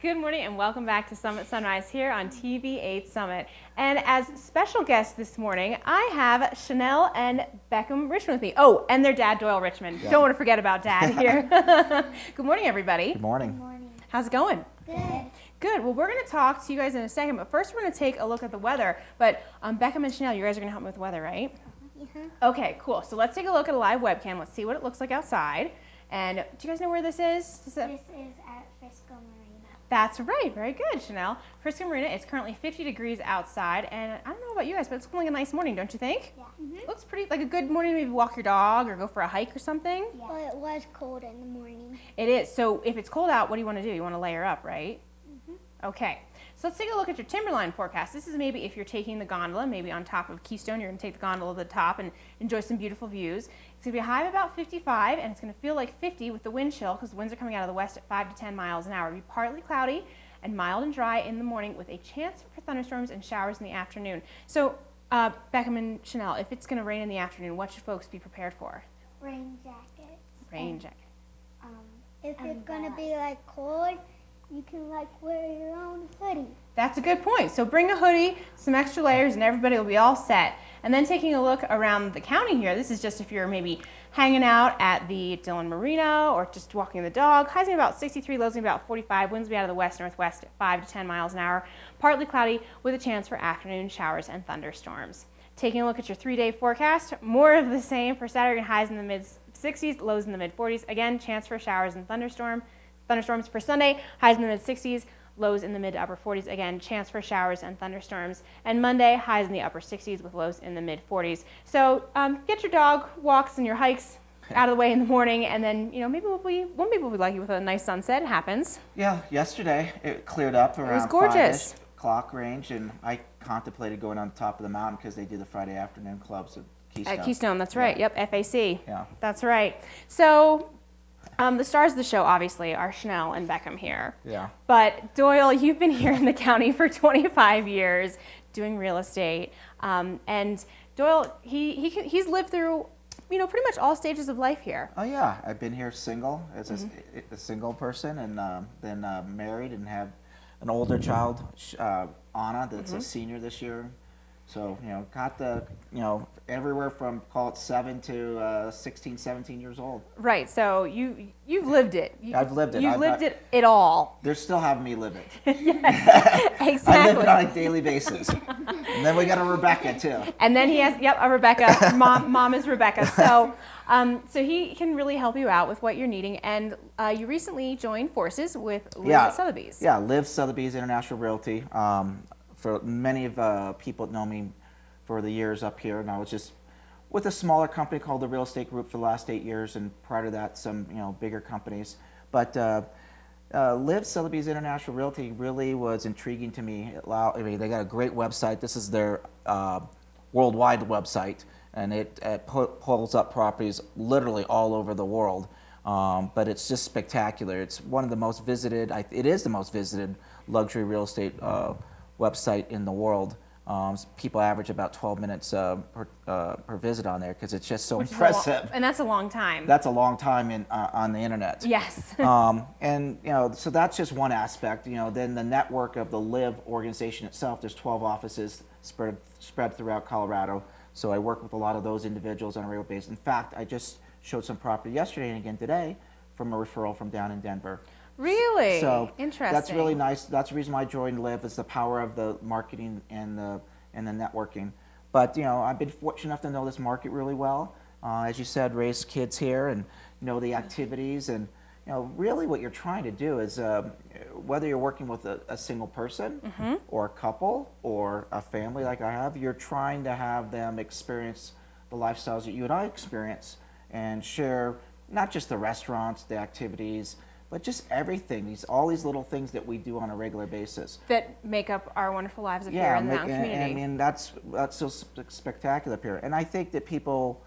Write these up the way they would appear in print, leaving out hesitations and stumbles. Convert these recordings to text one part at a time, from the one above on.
Good morning and welcome back to Summit Sunrise here on TV8 Summit. And as special guests this morning, I have Chanel and Beckham Richmond with me. Oh, and their dad, Doyle Richmond. Yeah. Don't want to forget about Dad here. Good morning, everybody. Good morning. Good morning. How's it going? Good. Good. Well, we're going to talk to you guys in a second, but first we're going to take a look at the weather. But Beckham and Chanel, you guys are going to help me with the weather, right? Okay, cool. So let's take a look at a live webcam. Let's see what it looks like outside. And do you guys know where this is? This is at Frisco Marina. That's right. Very good, Chanel. Frisco Marina, it's currently 50 degrees outside, and I don't know about you guys, but it's looking like a nice morning, don't you think? Yeah. It looks pretty like a good morning to maybe walk your dog or go for a hike or something. Yeah. Well, it was cold in the morning. It is. So if it's cold out, what do you want to do? You want to layer up, right? Okay. So let's take a look at your timberline forecast. This is maybe if you're taking the gondola, maybe on top of Keystone, you're going to take the gondola to the top and enjoy some beautiful views. It's going to be a high of about 55, and it's going to feel like 50 with the wind chill because the winds are coming out of the west at 5 to 10 miles an hour. It'll be partly cloudy and mild and dry in the morning with a chance for thunderstorms and showers in the afternoon. So Beckham and Chanel, if it's going to rain in the afternoon, what should folks be prepared for? Rain jackets. Rain jacket. If it's going to be like cold, you can like wear your own hoodie. That's a good point. So bring a hoodie, some extra layers, and everybody will be all set. And then taking a look around the county here, this is just if you're maybe hanging out at the Dillon Marina or just walking the dog. Highs gonna be about 63, lows gonna be about 45. Winds will be out of the west-northwest at 5 to 10 miles an hour. Partly cloudy with a chance for afternoon showers and thunderstorms. Taking a look at your 3-day forecast, more of the same for Saturday, highs in the mid-60s, lows in the mid-40s. Again, chance for showers and thunderstorms for Sunday, highs in the mid-60s, lows in the mid to upper 40s. Again, chance for showers and thunderstorms. And Monday, highs in the upper 60s with lows in the mid 40s. So get your dog walks and your hikes out of the way in the morning, and then maybe one people will be lucky with a nice sunset. It happens. Yeah, yesterday it cleared up around 5-ish o'clock range, and I contemplated going on top of the mountain because they do the Friday afternoon clubs at Keystone. At Keystone, that's right. Yeah. Yep, FAC. Yeah. That's right. So the stars of the show, obviously, are Chanel and Beckham here. Yeah. But Doyle, you've been here in the county for 25 years doing real estate. And Doyle, he's lived through, pretty much all stages of life here. Oh, yeah. I've been here single as a single person, and then married and have an older child, Anna, that's a senior this year. So, got the, everywhere from, call it 7 to 16, 17 years old. Right. So you've lived it. I've lived it. You've lived it all. They're still having me live it. Yes, exactly. I live it on a daily basis. And then we got a Rebecca, too. And then he has, a Rebecca. Mom is Rebecca. So, so he can really help you out with what you're needing. And you recently joined forces with Liv Sotheby's. Yeah, Liv Sotheby's International Realty. For many of people that know me for the years up here, and I was just with a smaller company called the Real Estate Group for the last 8 years, and prior to that, some bigger companies. But Liv Sotheby's International Realty really was intriguing to me. They got a great website. This is their worldwide website, and it pulls up properties literally all over the world. But it's just spectacular. It's one of the most visited. It is the most visited luxury real estate website in the world. People average about 12 minutes per visit on there because it's just so impressive. And that's a long time. That's a long time on the internet. Yes. And so that's just one aspect. Then the network of the Liv organization itself. There's 12 offices spread throughout Colorado. So I work with a lot of those individuals on a regular basis. In fact, I just showed some property yesterday and again today from a referral from down in Denver. Really? So interesting. That's really nice. That's the reason why I joined Liv, is the power of the marketing and the networking. But I've been fortunate enough to know this market really well. As you said, raise kids here and know the activities, and really what you're trying to do is whether you're working with a single person or a couple or a family like I have, you're trying to have them experience the lifestyles that you and I experience and share not just the restaurants, the activities, but just everything, all these little things that we do on a regular basis. That make up our wonderful lives up here in the mountain community. I mean, that's so spectacular up here. And I think that people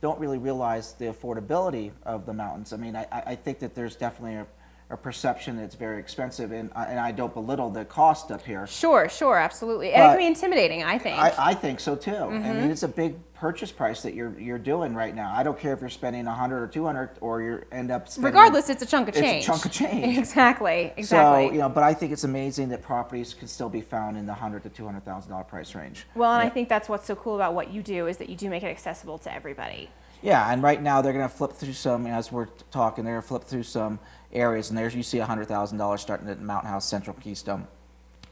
don't really realize the affordability of the mountains. I mean, I think that there's definitely a perception that it's very expensive, and I don't belittle the cost up here. Sure, absolutely. And it But can be intimidating, I think. I think so too. I mean, it's a big purchase price that you're doing right now. I don't care if you're spending 100 or 200, or you end up spending. Regardless, it's a chunk of change. It's a chunk of change. Exactly. So, but I think it's amazing that properties can still be found in the $100,000 to $200,000 price range. Well, and I think that's what's so cool about what you do, is that you do make it accessible to everybody. Yeah, and right now they're going to flip through some, as we're talking, they're going to flip through some areas, and there's you see $100,000 starting at Mountain House, Central Keystone,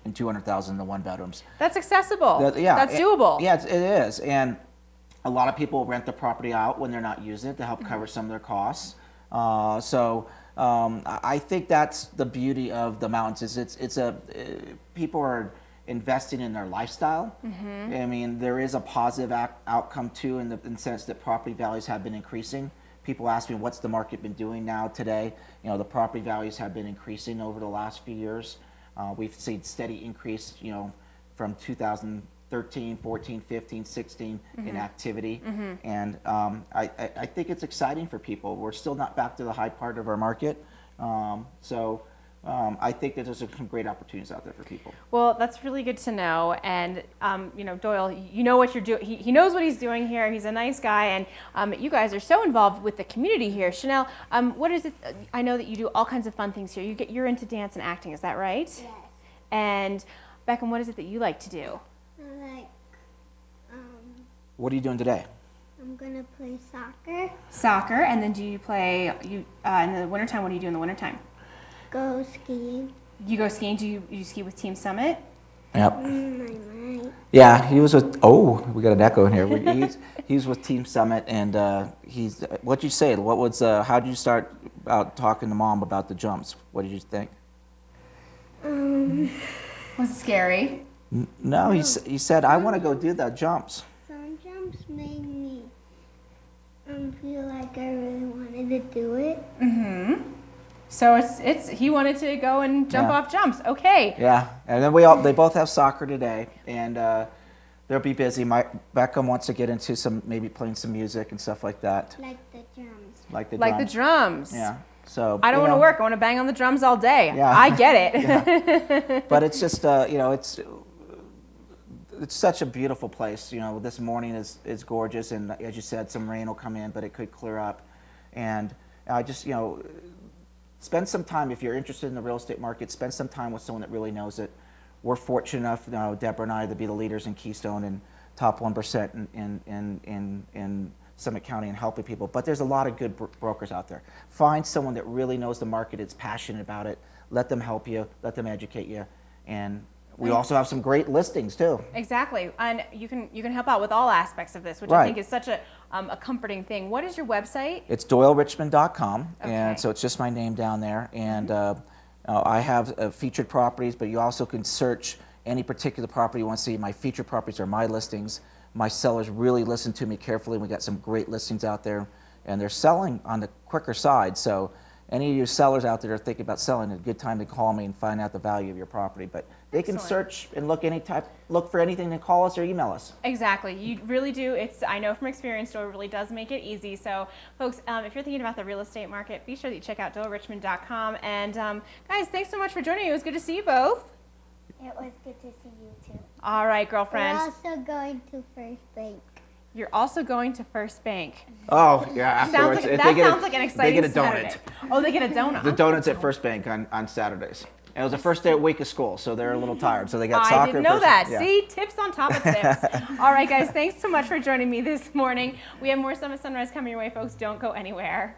and $200,000 in the one bedrooms. That's accessible. That's doable. Yeah, it is, and a lot of people rent the property out when they're not using it to help cover some of their costs. I think that's the beauty of the mountains. Is people are investing in their lifestyle. I mean, there is a positive outcome too, in the sense that property values have been increasing. People ask me, what's the market been doing now today? The property values have been increasing over the last few years. We've seen steady increase, from 2013, 14, 15, 16 in activity. And I think it's exciting for people. We're still not back to the high part of our market. I think that there's some great opportunities out there for people. Well, that's really good to know. And, Doyle, you know what you're doing. He knows what he's doing here. He's a nice guy. And you guys are so involved with the community here. Chanel, what is it? I know that you do all kinds of fun things here. You're into dance and acting. Is that right? Yes. And, Beckham, what is it that you like to do? What are you doing today? I'm going to play soccer. Soccer. And then do you play, in the wintertime, what do you do in the wintertime? Go skiing. You go skiing? Do you ski with Team Summit? Yep. I might. Yeah, he was with. Oh, we got an echo in here. He's with Team Summit, and What'd you say? What was? How did you start out talking to Mom about the jumps? What did you think? Was it scary? No, he said, I want to go do the jumps. Some jumps made me feel like I really wanted to do it. So he wanted to go and jump off jumps. Okay. Yeah, and then they both have soccer today, and they'll be busy. Beckham wants to get into maybe playing some music and stuff like that. Like the drums. Like the drums. Yeah. So I don't want to work. I want to bang on the drums all day. Yeah. I get it. Yeah. But it's just it's such a beautiful place. This morning is gorgeous, and as you said, some rain will come in, but it could clear up. And I just spend some time, if you're interested in the real estate market, spend some time with someone that really knows it. We're fortunate enough, Deborah and I, to be the leaders in Keystone and top 1% in Summit County and helping people. But there's a lot of good brokers out there. Find someone that really knows the market, is passionate about it. Let them help you. Let them educate you. And we also have some great listings too. Exactly, and you can help out with all aspects of this, which I think is such a comforting thing. What is your website? It's DoyleRichmond.com, Okay. and so it's just my name down there. And I have featured properties, but you also can search any particular property you want to see. My featured properties are my listings. My sellers really listen to me carefully. We got some great listings out there, and they're selling on the quicker side. So any of you sellers out there that are thinking about selling, a good time to call me and find out the value of your property. But they can search and look for anything, and call us or email us. Exactly, you really do. I know from experience, Doyle really does make it easy. So, folks, if you're thinking about the real estate market, be sure that you check out DoyleRichmond.com. And guys, thanks so much for joining me. It was good to see you both. It was good to see you too. All right, girlfriends. We're also going to First Bank. You're also going to First Bank. Oh, yeah, afterwards. Sounds like an exciting They get a donut. Saturday. Oh, they get a donut. The donuts at First Bank on Saturdays. And it was the first day of week of school, so they're a little tired. So they got soccer. I didn't know that. Yeah. See, tips on top of tips. All right, guys, thanks so much for joining me this morning. We have more Summit Sunrise coming your way, folks. Don't go anywhere.